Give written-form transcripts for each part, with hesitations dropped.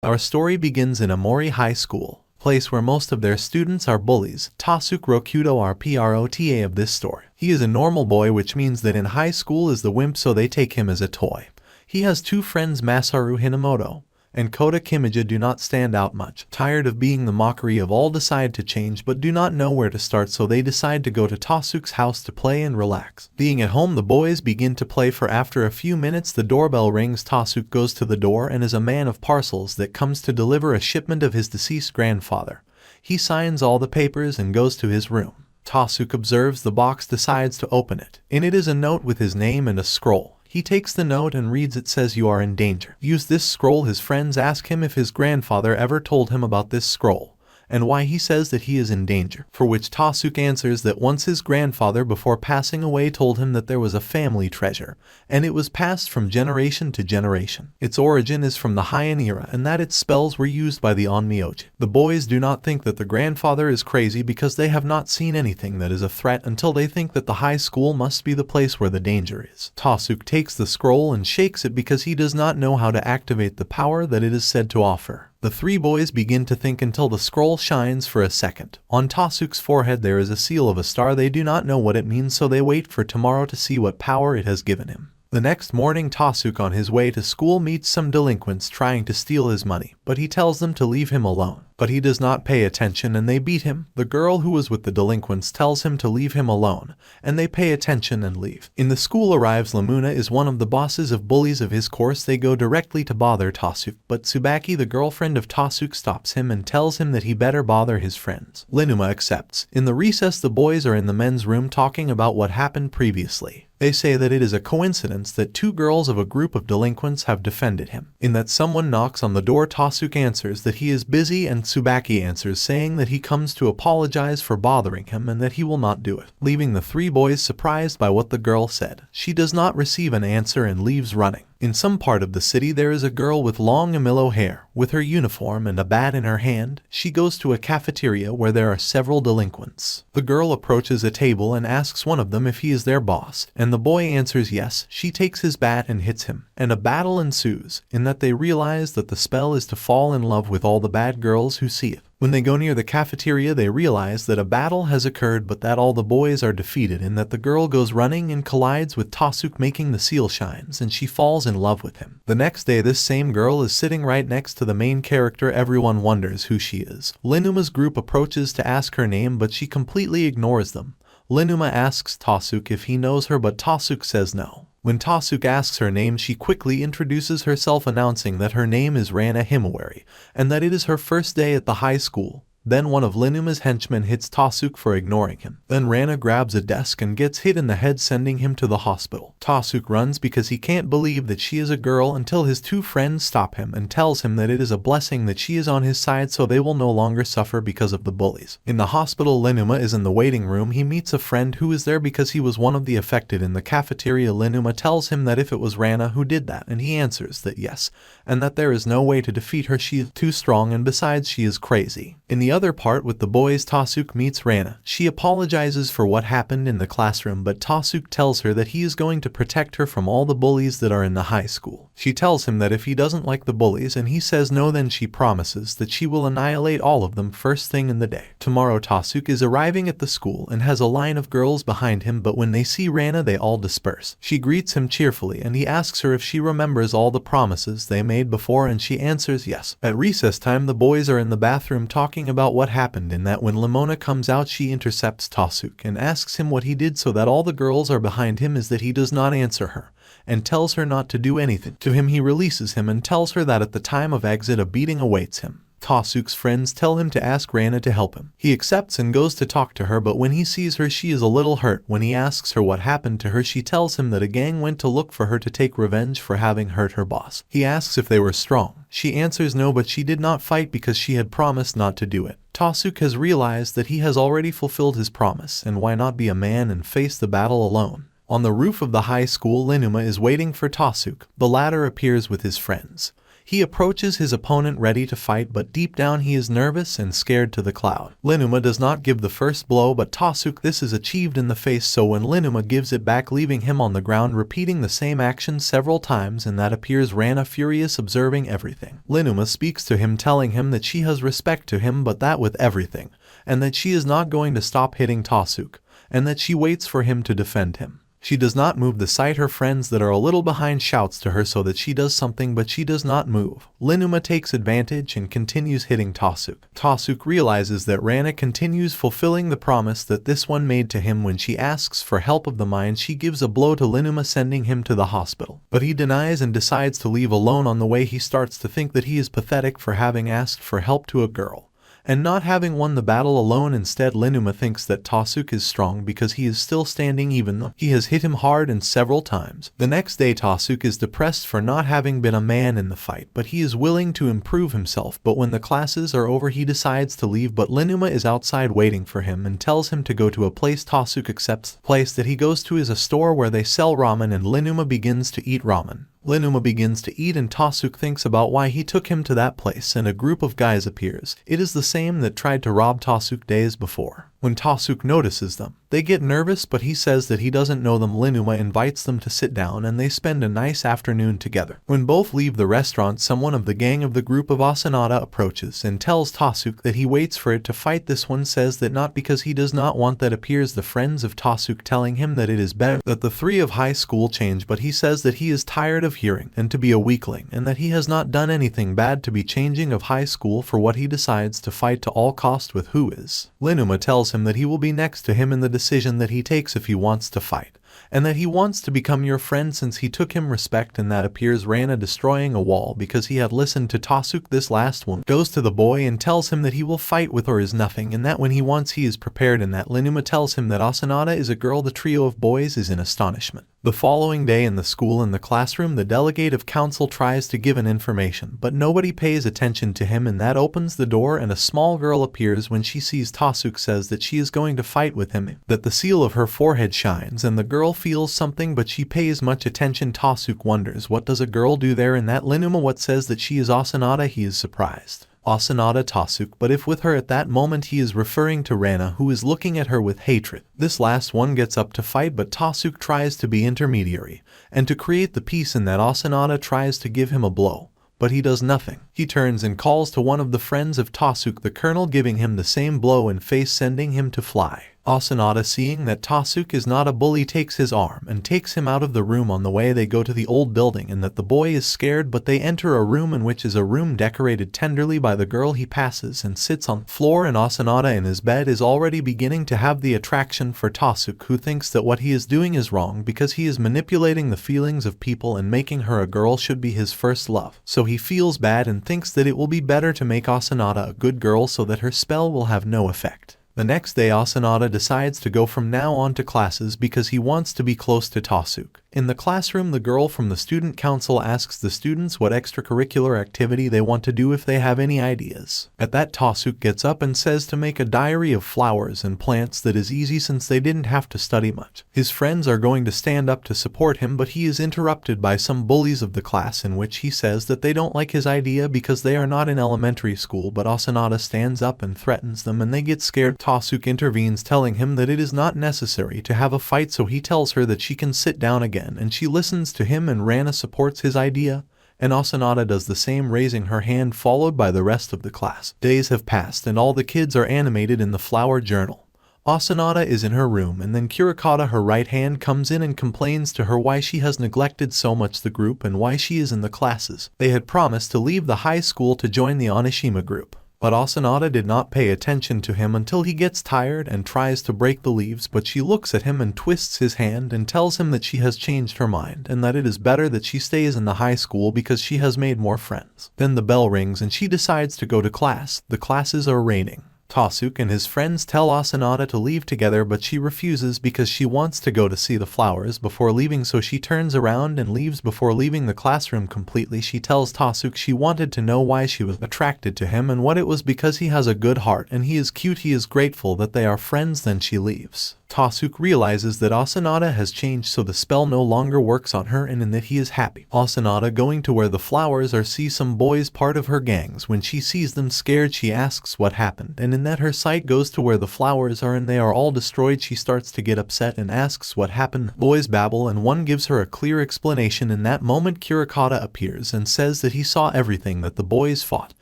Our story begins in Amori High School, place where most of their students are bullies. Tasuku Rokudo RPROTA of this story. He is a normal boy, which means that in high school is the wimp, so they take him as a toy. He has two friends, Masaru Hinamoto and Kota Kimija, do not stand out much. Tired of being the mockery of all, decide to change but do not know where to start, so they decide to go to Tasuku's house to play and relax. Being at home, the boys begin to play, for after a few minutes the doorbell rings. Tasuku goes to the door and is a man of parcels that comes to deliver a shipment of his deceased grandfather. He signs all the papers and goes to his room. Tasuku observes the box, decides to open it. In it is a note with his name and a scroll. He takes the note and reads. It says, "You are in danger. Use this scroll." His friends ask him if his grandfather ever told him about this scroll, and why he says that he is in danger, for which Tasuku answers that once his grandfather before passing away told him that there was a family treasure, and it was passed from generation to generation. Its origin is from the Heian era, and that its spells were used by the Onmyoji. The boys do not think that the grandfather is crazy because they have not seen anything that is a threat until they think that the high school must be the place where the danger is. Tasuku takes the scroll and shakes it because he does not know how to activate the power that it is said to offer. The three boys begin to think until the scroll shines for a second. On Tasuku's forehead there is a seal of a star. They do not know what it means, so they wait for tomorrow to see what power it has given him. The next morning, Tasuku on his way to school meets some delinquents trying to steal his money, but he tells them to leave him alone. But he does not pay attention and they beat him. The girl who was with the delinquents tells him to leave him alone, and they pay attention and leave. In the school arrives Lamuna, is one of the bosses of bullies of his course. They go directly to bother Tasuku, but Tsubaki, the girlfriend of Tasuku, stops him and tells him that he better bother his friends. Linuma accepts. In the recess, the boys are in the men's room talking about what happened previously. They say that it is a coincidence that two girls of a group of delinquents have defended him. In that someone knocks on the door, Tasuku answers that he is busy, and Tsubaki answers saying that he comes to apologize for bothering him and that he will not do it, leaving the three boys surprised by what the girl said. She does not receive an answer and leaves running. In some part of the city there is a girl with long amilo hair, with her uniform and a bat in her hand. She goes to a cafeteria where there are several delinquents. The girl approaches a table and asks one of them if he is their boss, and the boy answers yes. She takes his bat and hits him, and a battle ensues, in that they realize that the spell is to fall in love with all the bad girls who see it. When they go near the cafeteria, they realize that a battle has occurred but that all the boys are defeated, and that the girl goes running and collides with Tasuku, making the seal shines, and she falls in love with him. The next day, this same girl is sitting right next to the main character. Everyone wonders who she is. Linuma's group approaches to ask her name, but she completely ignores them. Linuma asks Tasuku if he knows her, but Tasuku says no. When Tasuku asks her name, she quickly introduces herself, announcing that her name is Rana Himawari, and that it is her first day at the high school. Then one of Linuma's henchmen hits Tasuku for ignoring him. Then Rana grabs a desk and gets hit in the head, sending him to the hospital. Tasuku runs because he can't believe that she is a girl, until his two friends stop him and tells him that it is a blessing that she is on his side, so they will no longer suffer because of the bullies. In the hospital, Linuma is in the waiting room. He meets a friend who is there because he was one of the affected. In the cafeteria, Linuma tells him that if it was Rana who did that, and he answers that yes, and that there is no way to defeat her. She is too strong, and besides she is crazy. In the other part with the boys, Tasuku meets Rana. She apologizes for what happened in the classroom, but Tasuku tells her that he is going to protect her from all the bullies that are in the high school. She tells him that if he doesn't like the bullies and he says no, then she promises that she will annihilate all of them first thing in the day. Tomorrow, Tasuku is arriving at the school and has a line of girls behind him, but when they see Rana they all disperse. She greets him cheerfully and he asks her if she remembers all the promises they made before, and she answers yes. At recess time, the boys are in the bathroom talking about what happened. In that, when Lamona comes out, she intercepts Tasuku and asks him what he did so that all the girls are behind him. Is that he does not answer her and tells her not to do anything. To him, he releases him and tells her that at the time of exit a beating awaits him. Tasuku's friends tell him to ask Rana to help him. He accepts and goes to talk to her, but when he sees her she is a little hurt. When he asks her what happened to her, she tells him that a gang went to look for her to take revenge for having hurt her boss. He asks if they were strong. She answers no, but she did not fight because she had promised not to do it. Tasuku has realized that he has already fulfilled his promise, and why not be a man and face the battle alone. On the roof of the high school, Linuma is waiting for Tasuku. The latter appears with his friends. He approaches his opponent ready to fight, but deep down he is nervous and scared to the cloud. Linuma does not give the first blow, but Tasuk this is achieved in the face, so when Linuma gives it back, leaving him on the ground repeating the same action several times, and that appears Rana furious observing everything. Linuma speaks to him telling him that she has respect to him, but that with everything, and that she is not going to stop hitting Tasuk, and that she waits for him to defend him. She does not move. The sight her friends that are a little behind shouts to her so that she does something, but she does not move. Linuma takes advantage and continues hitting Tasuk. Tasuk realizes that Rana continues fulfilling the promise that this one made to him when she asks for help of the mind. She gives a blow to Linuma, sending him to the hospital. But he denies and decides to leave alone. On the way he starts to think that he is pathetic for having asked for help to a girl and not having won the battle alone. Instead, Linuma thinks that Tasuk is strong because he is still standing even though he has hit him hard and several times. The next day Tasuk is depressed for not having been a man in the fight, but he is willing to improve himself. But when the classes are over he decides to leave, but Linuma is outside waiting for him and tells him to go to a place. Tasuk accepts. The place that he goes to is a store where they sell ramen, and Linuma begins to eat ramen. Linuma begins to eat and Tasuk thinks about why he took him to that place, and a group of guys appears. It is the same that tried to rob Tasuk days before. When Tasuk notices them, they get nervous, but he says that he doesn't know them. Linuma invites them to sit down and they spend a nice afternoon together. When both leave the restaurant, someone of the gang of the group of Asinata approaches and tells Tasuk that he waits for it to fight. This one says that not because he does not want that. Appears the friends of Tasuk telling him that it is better that the three of high school change, but he says that he is tired of hearing and to be a weakling, and that he has not done anything bad to be changing of high school for what he decides to fight to all cost with who is. Linuma tells him that he will be next to him in the decision that he takes if he wants to fight, and that he wants to become your friend since he took him respect. And that appears Rana destroying a wall because he had listened to Tasuk. This last one goes to the boy and tells him that he will fight with or is nothing, and that when he wants he is prepared, and that Linuma tells him that Asinata is a girl. The trio of boys is in astonishment. The following day in the school, in the classroom, the delegate of council tries to give an information, but nobody pays attention to him, and that opens the door and a small girl appears. When she sees Tasuk, says that she is going to fight with him, that the seal of her forehead shines, and the girl feels something but she pays much attention. Tasuk wonders what does a girl do there, and that Linuma what says that she is Asinata. He is surprised. Asinata Tasuk, but if with her at that moment he is referring to Rana, who is looking at her with hatred. This last one gets up to fight, but Tasuk tries to be intermediary and to create the peace, and that Asinata tries to give him a blow, but he does nothing. He turns and calls to one of the friends of Tasuk, the colonel, giving him the same blow in face, sending him to fly. Asinata, seeing that Tasuk is not a bully, takes his arm and takes him out of the room. On the way they go to the old building, and that the boy is scared, but they enter a room in which is a room decorated tenderly by the girl. He passes and sits on the floor, and Asinata in his bed is already beginning to have the attraction for Tasuk, who thinks that what he is doing is wrong because he is manipulating the feelings of people, and making her a girl should be his first love. So he feels bad and thinks that it will be better to make Asinata a good girl so that her spell will have no effect. The next day Asinata decides to go from now on to classes because he wants to be close to Tasuk. In the classroom, the girl from the student council asks the students what extracurricular activity they want to do if they have any ideas. At that, Tasuk gets up and says to make a diary of flowers and plants that is easy since they didn't have to study much. His friends are going to stand up to support him, but he is interrupted by some bullies of the class, in which he says that they don't like his idea because they are not in elementary school, but Asinata stands up and threatens them and they get scared. Tasuk intervenes, telling him that it is not necessary to have a fight, so he tells her that she can sit down again, and she listens to him, and Rana supports his idea, and Asinata does the same, raising her hand, followed by the rest of the class. Days have passed and all the kids are animated in the flower journal. Asinata is in her room, and then Kurikata, her right hand, comes in and complains to her why she has neglected so much the group and why she is in the classes. They had promised to leave the high school to join the Onishima group, but Asinata did not pay attention to him until he gets tired and tries to break the leaves, but she looks at him and twists his hand and tells him that she has changed her mind and that it is better that she stays in the high school because she has made more friends. Then the bell rings and she decides to go to class. The classes are raining. Tasuk and his friends tell Asinata to leave together, but she refuses because she wants to go to see the flowers before leaving, so she turns around and leaves. Before leaving the classroom completely, she tells Tasuk she wanted to know why she was attracted to him and what it was, because he has a good heart and he is cute. He is grateful that they are friends. Then she leaves. Tasuk realizes that Asinata has changed, so the spell no longer works on her, and in that he is happy. Asinata going to where the flowers are sees some boys part of her gangs. When she sees them scared, she asks what happened, and in that her sight goes to where the flowers are and they are all destroyed. She starts to get upset and asks what happened. Boys babble and one gives her a clear explanation. In that moment Kirakata appears and says that he saw everything that the boys fought,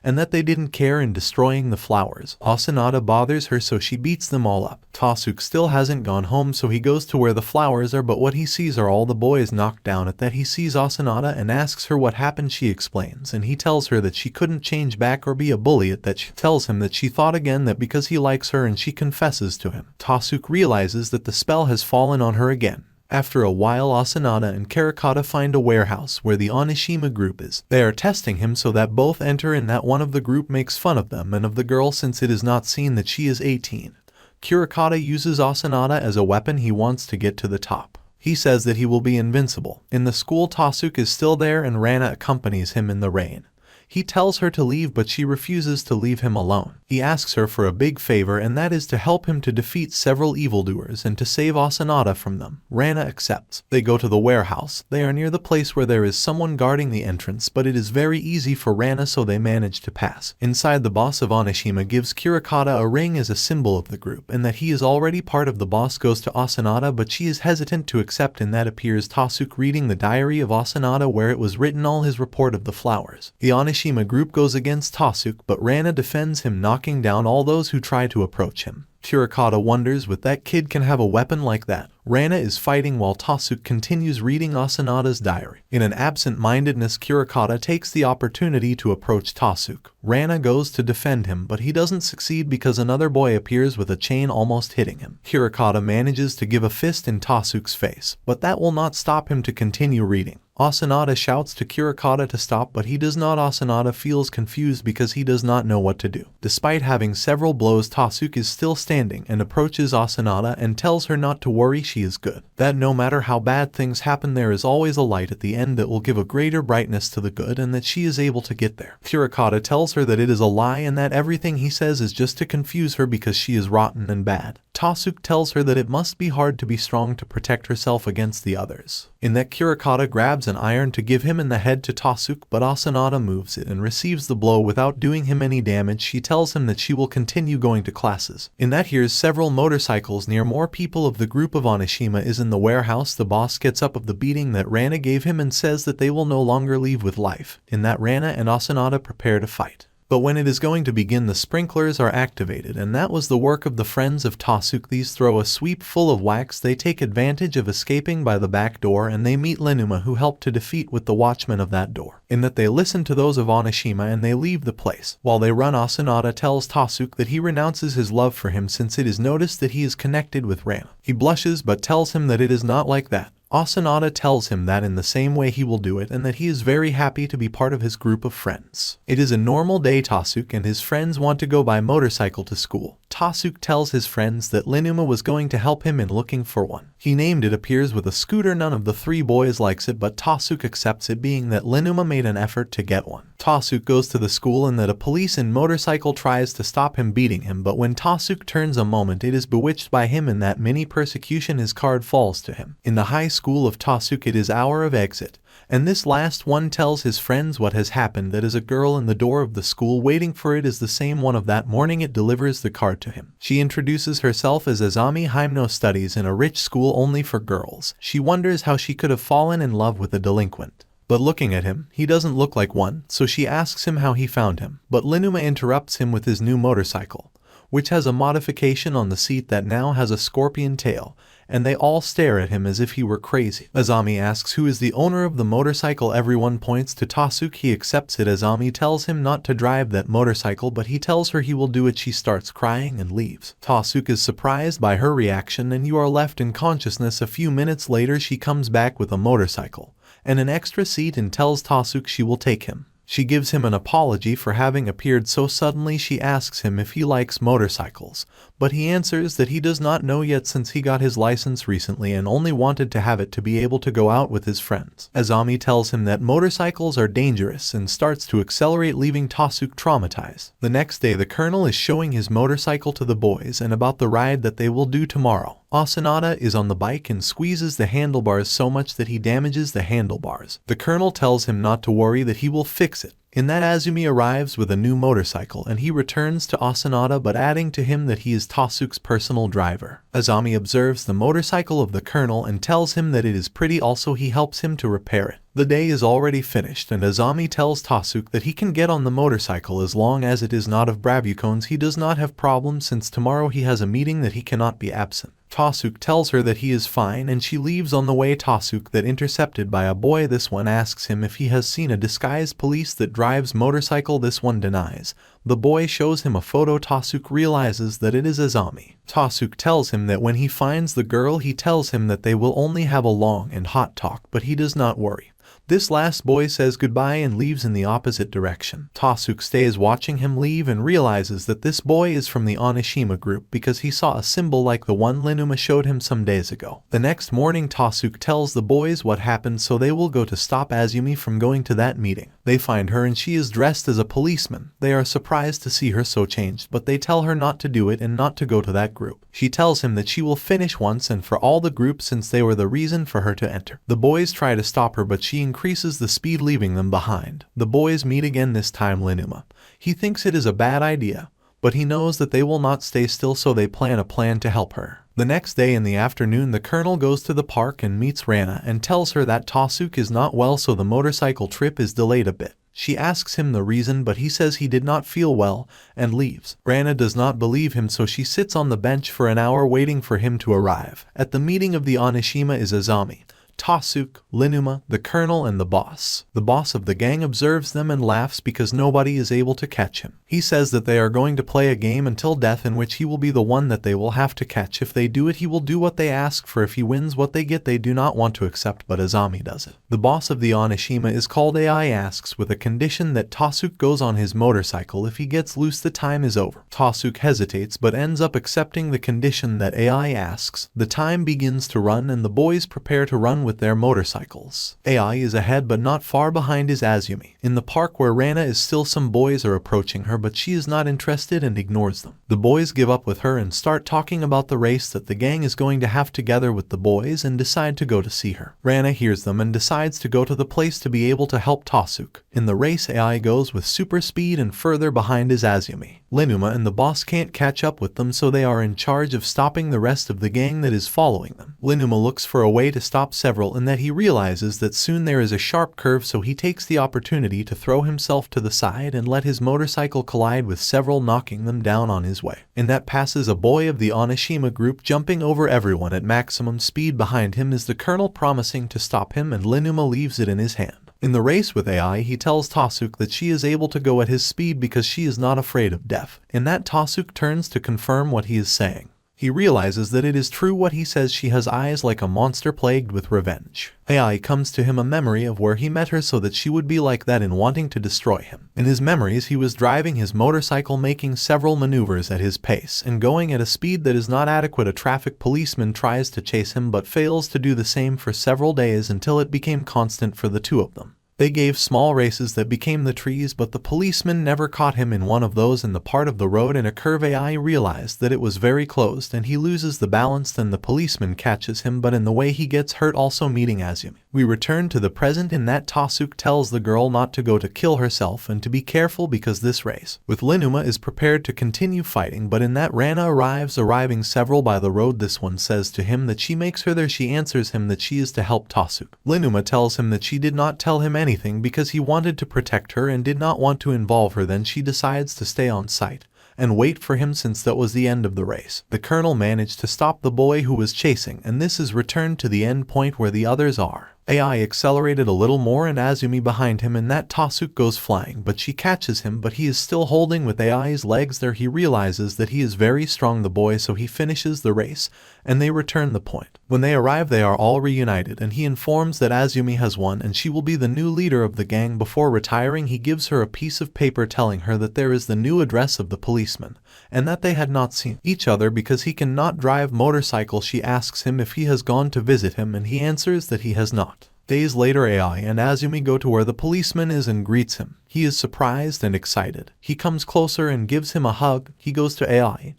and that they didn't care in destroying the flowers. Asinata bothers her, so she beats them all up. Tasuk still hasn't gone home, so he goes to where the flowers are, but what he sees are all the boys knocked down. At that he sees Asinata and asks her what happened. She explains, and he tells her that she couldn't change back or be a bully. At that she tells him that she thought again that because he likes her, and she confesses to him. Tasuk realizes that the spell has fallen on her again. After a while, Asinata and Kirakata find a warehouse where the Onishima group is. They are testing him so that both enter, and that one of the group makes fun of them and of the girl since it is not seen that she is 18. Kirakata uses Asinata as a weapon. He wants to get to the top. He says that he will be invincible. In the school, Tasuk is still there and Rana accompanies him in the rain. He tells her to leave, but she refuses to leave him alone. He asks her for a big favor, and that is to help him to defeat several evildoers and to save Asinata from them. Rana accepts. They go to the warehouse. They are near the place where there is someone guarding the entrance, but it is very easy for Rana, so they manage to pass. Inside, the boss of Onishima gives Kirakata a ring as a symbol of the group, and that he is already part of the boss goes to Asinata, but she is hesitant to accept. In that appears Tasuk reading the diary of Asinata where it was written all his report of the flowers. The Onishima group goes against Tasuk, but Rana defends him, knocking down all those who try to approach him. Kirakata wonders what that kid can have a weapon like that. Rana is fighting while Tasuk continues reading Asinata's diary. In an absent-mindedness, Kirakata takes the opportunity to approach Tasuk. Rana goes to defend him, but he doesn't succeed because another boy appears with a chain, almost hitting him. Kirakata manages to give a fist in Tasuk's face, but that will not stop him to continue reading. Asinata shouts to Kirakata to stop, but he does not. Asinata feels confused because he does not know what to do. Despite having several blows, Tasuk is still standing and approaches Asinata and tells her not to worry, she is good. That no matter how bad things happen, there is always a light at the end that will give a greater brightness to the good, and that she is able to get there. Kirakata tells her that it is a lie and that everything he says is just to confuse her because she is rotten and bad. Tasuk tells her that it must be hard to be strong to protect herself against the others. In that, Kirakata grabs an iron to give him in the head to Tasuk, but Asinata moves it and receives the blow without doing him any damage. She tells him that she will continue going to classes. In that, hears several motorcycles near. More people of the group of Onishima is in the warehouse. The boss gets up of the beating that Rana gave him and says that they will no longer leave with life. In that, Rana and Asinata prepare to fight. But when it is going to begin, the sprinklers are activated, and that was the work of the friends of Tasuk. These throw a sweep full of wax. They take advantage of escaping by the back door, and they meet Lenuma, who helped to defeat with the watchman of that door. In that, they listen to those of Onishima and they leave the place. While they run, Asinata tells Tasuk that he renounces his love for him since it is noticed that he is connected with Rana. He blushes but tells him that it is not like that. Asinata tells him that in the same way he will do it, and that he is very happy to be part of his group of friends. It is a normal day. Tasuk and his friends want to go by motorcycle to school. Tasuk tells his friends that Lenuma was going to help him in looking for one. He named it. Appears with a scooter. None of the three boys likes it, but Tasuk accepts it, being that Lenuma made an effort to get one. Tasuk goes to the school, and that a police in motorcycle tries to stop him, beating him, but when Tasuk turns a moment, it is bewitched by him. In that mini persecution, his card falls to him. In the high school of Tasuk, it is hour of exit, and this last one tells his friends what has happened. That is a girl in the door of the school waiting for it is the same one of that morning. It delivers the card to him. She introduces herself as Azami Hypno, studies in a rich school only for girls. She wonders how she could have fallen in love with a delinquent. But looking at him, he doesn't look like one, so she asks him how he found him. But Lenuma interrupts him with his new motorcycle, which has a modification on the seat that now has a scorpion tail, and they all stare at him as if he were crazy. Azami asks who is the owner of the motorcycle. Everyone points to Tasuk. He accepts it. Azami tells him not to drive that motorcycle, but he tells her he will do it. She starts crying and leaves. Tasuk is surprised by her reaction, and you are left in consciousness. A few minutes later, she comes back with a motorcycle and an extra seat and tells Tasuk she will take him. She gives him an apology for having appeared so suddenly. She asks him if he likes motorcycles, but he answers that he does not know yet since he got his license recently and only wanted to have it to be able to go out with his friends. Azami tells him that motorcycles are dangerous and starts to accelerate, leaving Tasuke traumatized. The next day the colonel is showing his motorcycle to the boys and about the ride that they will do tomorrow. Asinata is on the bike and squeezes the handlebars so much that he damages the handlebars. The colonel tells him not to worry, that he will fix it. In that, Azumi arrives with a new motorcycle and he returns to Asinata, but adding to him that he is Tasuke's personal driver. Azami observes the motorcycle of the colonel and tells him that it is pretty, also he helps him to repair it. The day is already finished and Azami tells Tasuke that he can get on the motorcycle as long as it is not of bravucones. He does not have problems since tomorrow he has a meeting that he cannot be absent. Tasuke tells her that he is fine and she leaves. On the way, Tasuke that intercepted by a boy. This one asks him if he has seen a disguised police that drives motorcycle. This one denies. The boy shows him a photo. Tasuke realizes that it is Azami. Tasuke tells him that when he finds the girl, he tells him that they will only have a long and hot talk, but he does not worry. This last boy says goodbye and leaves in the opposite direction. Tasuke stays watching him leave and realizes that this boy is from the Onishima group because he saw a symbol like the one Linuma showed him some days ago. The next morning Tasuke tells the boys what happened, so they will go to stop Azumi from going to that meeting. They find her and she is dressed as a policeman. They are surprised to see her so changed, but they tell her not to do it and not to go to that group. She tells him that she will finish once and for all the group since they were the reason for her to enter. The boys try to stop her, but she increases the speed, leaving them behind. The boys meet again, this time Linuma. He thinks it is a bad idea, but he knows that they will not stay still, so they plan a plan to help her. The next day in the afternoon, the colonel goes to the park and meets Rana and tells her that Tasuke is not well, so the motorcycle trip is delayed a bit. She asks him the reason, but he says he did not feel well and leaves. Rana does not believe him, so she sits on the bench for an hour waiting for him to arrive. At the meeting of the Onishima is Azami, Tasuke, Linuma, the colonel, and the boss. The boss of the gang observes them and laughs because nobody is able to catch him. He says that they are going to play a game until death in which he will be the one that they will have to catch. If they do it, he will do what they ask for. If he wins what they get, they do not want to accept, but Azami does it. The boss of the Onishima is called AI, asks with a condition that Tasuke goes on his motorcycle. If he gets loose, the time is over. Tasuke hesitates but ends up accepting the condition that AI asks. The time begins to run and the boys prepare to run with their motorcycles. AI is ahead but not far behind is Azumi. In the park where Rana is still, some boys are approaching her, but she is not interested and ignores them. The boys give up with her and start talking about the race that the gang is going to have together with the boys and decide to go to see her. Rana hears them and decides to go to the place to be able to help Tasuke. In the race, AI goes with super speed and further behind is Azumi. Linuma and the boss can't catch up with them, so they are in charge of stopping the rest of the gang that is following them. Linuma looks for a way to stop several, and that he realizes that soon there is a sharp curve, so he takes the opportunity to throw himself to the side and let his motorcycle collide with several, knocking them down on his way. In that passes a boy of the Onishima group, jumping over everyone at maximum speed. Behind him is the colonel, promising to stop him, and Linuma leaves it in his hand. In the race with AI, he tells Tasuke that she is able to go at his speed because she is not afraid of death. In that, Tasuke turns to confirm what he is saying. He realizes that it is true what he says. She has eyes like a monster plagued with revenge. AI comes to him a memory of where he met her, so that she would be like that in wanting to destroy him. In his memories, he was driving his motorcycle, making several maneuvers at his pace and going at a speed that is not adequate. A traffic policeman tries to chase him but fails to do the same for several days until it became constant for the two of them. They gave small races that became the trees, but the policeman never caught him in one of those. In the part of the road in a curve, AI realized that it was very closed and he loses the balance. Then the policeman catches him, but in the way he gets hurt, also meeting Azumi. We return to the present. In that, Tasuke tells the girl not to go to kill herself and to be careful because this race with Linuma is prepared to continue fighting, but in that Rana arriving several by the road. This one says to him that she makes her there. She answers him that she is to help Tasuke. Linuma tells him that she did not tell him anything because he wanted to protect her and did not want to involve her. Then she decides to stay on site and wait for him since that was the end of the race. The colonel managed to stop the boy who was chasing, and this is returned to the end point where the others are. AI accelerated a little more and Azumi behind him. In that, Tasuke goes flying, but she catches him, but he is still holding with AI's legs there. He realizes that he is very strong, the boy, so he finishes the race and they return the point. When they arrive, they are all reunited, and he informs that Azumi has won and she will be the new leader of the gang. Before retiring, he gives her a piece of paper telling her that there is the new address of the policeman, and that they had not seen each other because he cannot drive motorcycle. She asks him if he has gone to visit him, and he answers that he has not. Days later, AI and Azumi go to where the policeman is and greets him. He is surprised and excited. He comes closer and gives him a hug. He goes to AI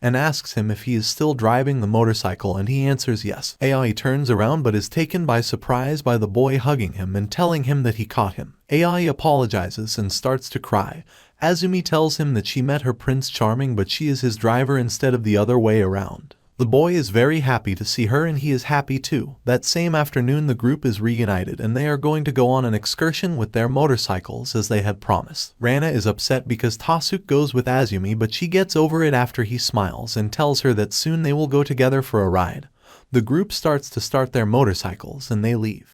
and asks him if he is still driving the motorcycle, and he answers yes. AI turns around but is taken by surprise by the boy hugging him and telling him that he caught him. AI apologizes and starts to cry. Azumi tells him that she met her Prince Charming, but she is his driver instead of the other way around. The boy is very happy to see her and he is happy too. That same afternoon, the group is reunited and they are going to go on an excursion with their motorcycles as they had promised. Rana is upset because Tasuk goes with Azumi, but she gets over it after he smiles and tells her that soon they will go together for a ride. The group starts to start their motorcycles and they leave.